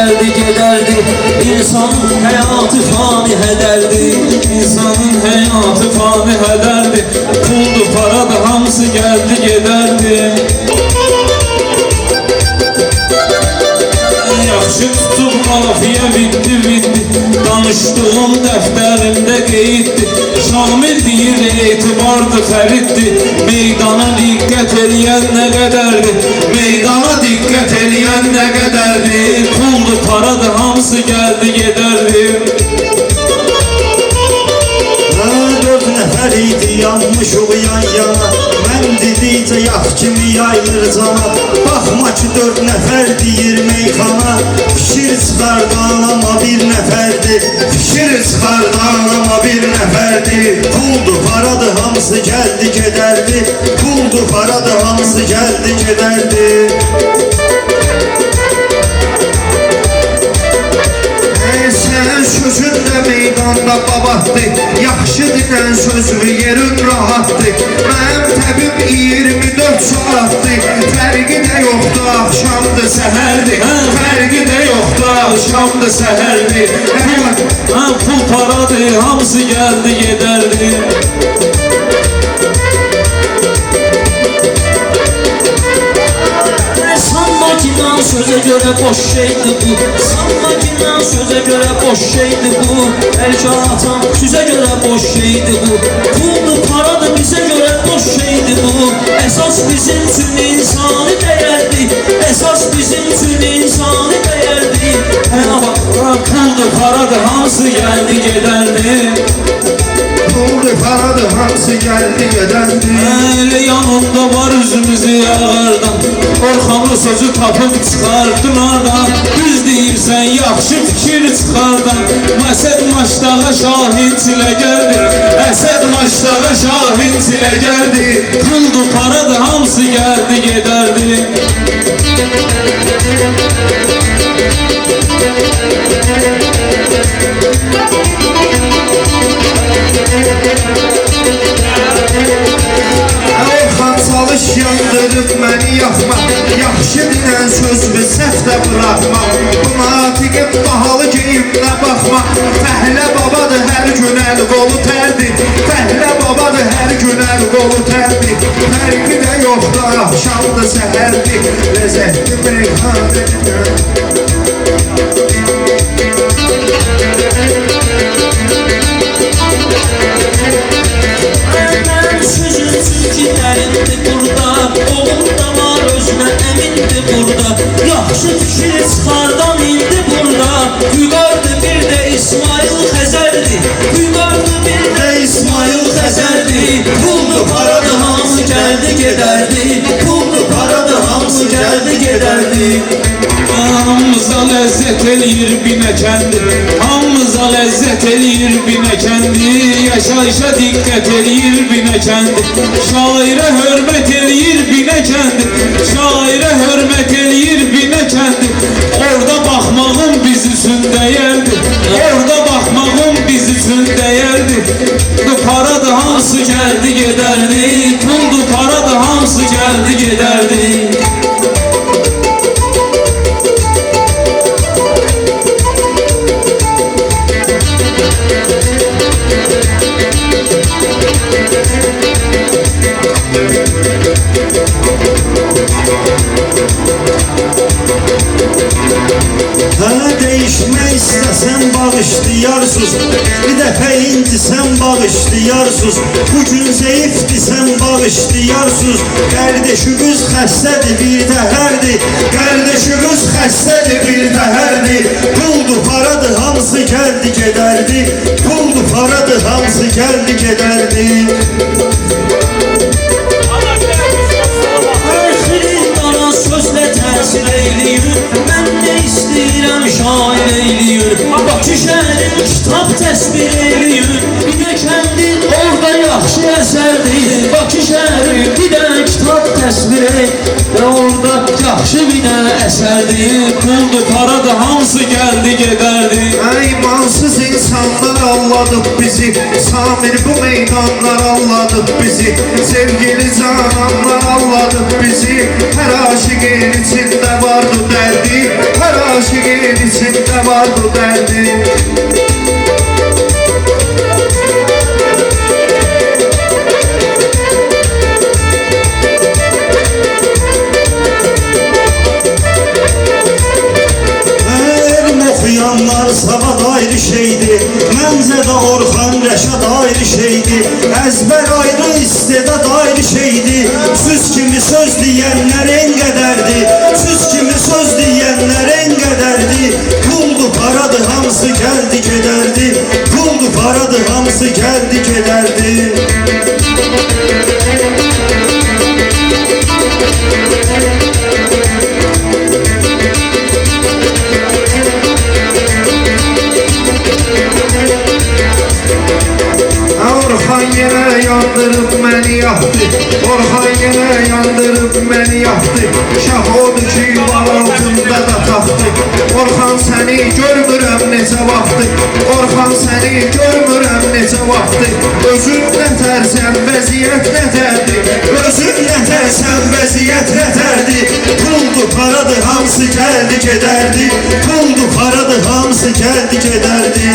geldi giderdi. İnsanın hayatı fani hederdi. İnsanın hayatı fani hederdi. Puldu paradı hamısı geldi giderdi. Yaxşı tutub qafiyə bitti. Danışdığım dəftərimdə qeyddi. Şamil deyir etibardı xəriddi. Meydana diqqət eləyən nə qədərdi? Meydana diqqət eləyən nə qədərdi? Puldu paradı hamısı gəldi gedərdi. Dört nəfər idi yanmışıq yan yana. Mən dedikcə yax kimi yayılır cana. Baxma ki dört nəfər deyir meyxana. Fikir çıxardı anama bir nəfərdir. Fikir çıxardı anama bir nəfərdir. Puldu paradı hamısı gəldi gedərdi. Puldu paradı hamısı gəldi gedərdi. Sən sözün də meydanda babatdı. Yaxşı dinən sözü yerin rahatdı. Mənim təbim 24 saatdı. Fərqi də yoxdu axşamdı səhərdi. Fərqi də yoxdu axşamdı səhərdi. Pul paradı hamısı geldi giderdi. Sanma ki lan söze göre boş şeydi bu. Sanma ki lan söze göre boş şeydi bu. Belki atan süze göre boş şeydi bu. Puldu paradı bize göre boş şeydi bu. Esas bizim için insani değerdi. Esas bizim için insani değerdi. Puldu paradı hamısı geldi giderdi. Puldu paradı hamısı gəldi gedəndi. Elə yanımda var üzümüzü yağardan. Orxanlı sözü tapıb çıxardın oradan. Düz deyirsən yaxşı fikir çıxardan. Əsəd maçdağa şahin çilə gəldi. Əsəd maçdağa şahin çilə gəldi. Puldu paradı hamısı gəldi gedərdi. Orxan çalış yandırıb məni yaxma. Yaxşı dinən sözümü səhvdə bıraxma. Bu natiqin bahalı geyimlə baxma. Fəhlə babadır hər gün əl qolu tərdir. Fəhlə babadır hər gün əl qolu tərdir. Fərqi də yoxdur axşamdı səhərdir. Ləzzətli meyxanədir. Yaxşı fikir çıxardan indi burada. Vüqardı bir də İsmail Xəzərdi. Vüqardı bir də İsmail Xəzərdi. Puldu paradı hamısı gəldi gedərdi. Puldu paradı hamısı gəldi gedərdi. Hamımıza ləzzət eləyir binəkəndi. Hamımıza ləzzət eləyir binəkəndi. Yaşayışa diqqət eləyir binəkəndi. Şairə hörmət eləyir binəkəndi. Şairə hörmət eləyir binəkəndi. Orada baxmağım biz üçün dəyərdi. Orada baxmağım biz üçün dəyərdi. Bu paradı hamısı gəldi gedərdi. Puldu paradı hamısı gəldi gedərdi. Değişmək istəsən bağışlayarsız. Bir dəfə incisən bağışlayarsız. Bugün zəifdirsən bağışlayarsız. Qardeşiniz xəstədir bir təhərdir. Qardeşiniz xəstədir bir təhərdir. Puldu paradı hamısı gəldi gedərdi. Puldu paradı hamısı gəldi gedərdi. Sözlə təsir eyləyir. Mən nə istəyirəm şair eyləyir. Bakı şəhərin kitab təsvir eyləyir. Bir də kəndi orada yaxşı əsərdir. Bakı şəhəri bir də kitab təsvir eyləyir. Və orada yaxşı bir də əsərdir. Puldu paradı hamısı gəldi gedərdi. İmansız insanlar alladıb bizi. Samir bu meydanlar alladıb bizi. Sevgili cananlar alladıb bizi. Her aşıqın içində vardı dərdi. Her aşıqın içində var bu derdim. Oxuyanlar savad ayrı şeydi, Məncədə Orxan Rəşad ayrı şeydi, Əzbər ayrı istedad ayrı şeydi, Süz kimi söz deyənlər en qədərdi, Süz kimi söz deyənlər en qədərdi, Puldu paradı hamısı gəldi gedərdi, Puldu paradı hamısı gəldi gedərdi. Orxan yenə yandırıb məni yaxdı, Orxan yenə yandırıb məni yaxdı, Şah odur ki var altında da taxtı, Orxan səni görmürəm necə vaxtı, Orxan səni görmürəm necə vaxtı, Özün nətərsən vəziyyət nətərdir, Özün nətərsən vəziyyət nətərdir, Puldu paradı hamısı gəldi gedərdi, Puldu paradı hamısı gəldi gedərdi.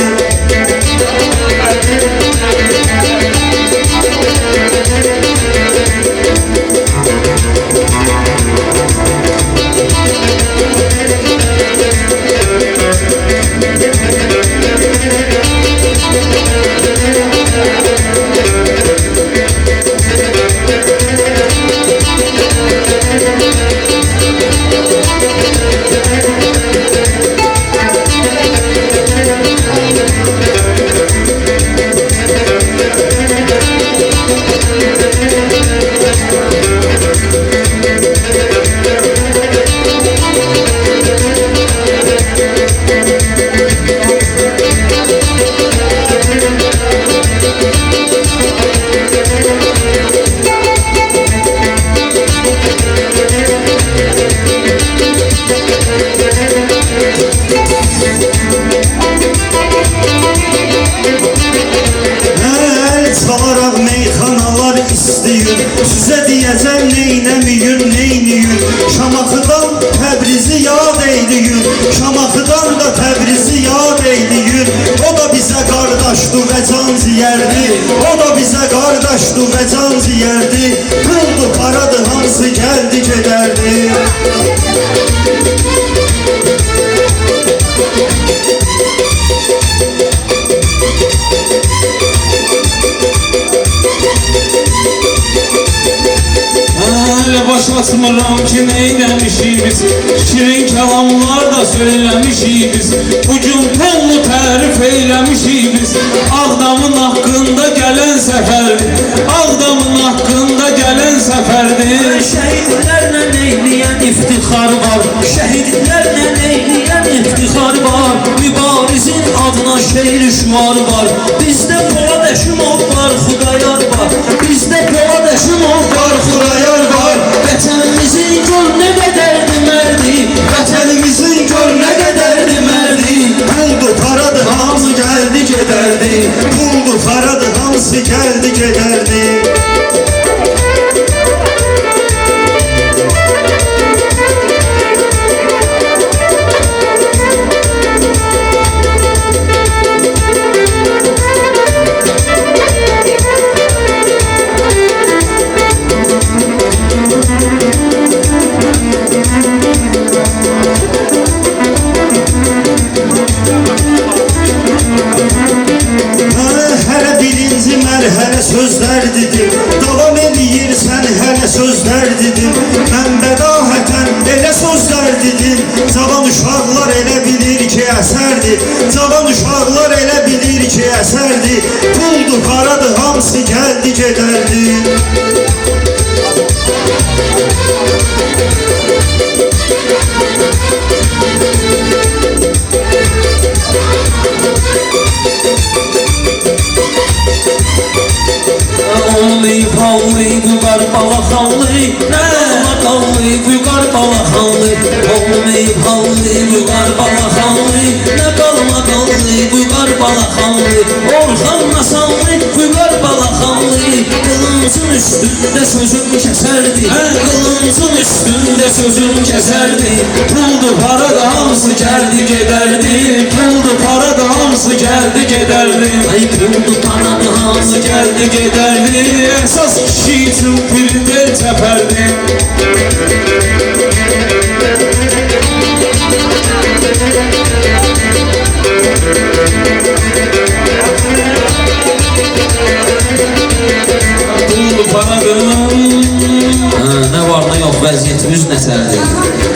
Sizə deyəcəm neynəmiyün, neyniyün, Şamaxıdan Təbrizi yad eyliyin, Şamaxıdan da Təbrizi yad eyliyin, O da bizə qardaşdı və can ciyərdi, O da bizə qardaşdı və can ciyərdi, Puldu paradı hamısı gəldi gedərdi. Hələ baş açmıram ki neyləmişik biz, Şirin kəlamlar da söyləmişik biz, Bugün pullu tərif eyləmişik biz, Ağdamın haqqında gələn səfərdir, Ağdamın haqqında gələn səfərdir. Şəhidlərlə eyləyən iftixar var, Şəhidlərlə eyləyən iftixar var, Mübarizin adına şeir şuar var, Bizdə Polad Əşimov var, Xudayar var, Bizdə Polad Əşimov var, Xudayar var. Vətənimizin gör nə qədərdi mərdi, Vətənimizin gör nə qədərdi mərdi, Puldu paradı hamısı gəldi gedərdi, Puldu paradı hamısı gəldi gedərdi. Sözlər dedim, davam eləyirsən hələ sözlər dedim, Mən bədahətən elə sözlər dedim, Cavan uşaqlar elə bilir ki əsərdir, Cavan uşaqlar elə bilir ki əsərdir, Puldu paradı hamısı gəldi gedərdi. Olmayıb hallayıb yuqar balaxanlayıb, Qalmayıb yuqar balaxanlayıb, Olmayıb hallayıb yuqar balaxanlayıb, Qalmayıb yuqar balaxanlayıb, Orxan Nasanlayıb yuqar balaxanlayıb, Qılıncın üstündə sözüm kəsərdi, Qılıncın üstündə sözüm kəsərdi, Puldu para da hamısı gəldi gedərdi. Puldu paradı hamısı gəldi gedərdi. Ay puldu paradı hamısı Gəldi gedərdi. Əsas kişi üçün primer çəpərdi. Puldu paradı. Nə var nə yox vəziyyətimiz nətərdir?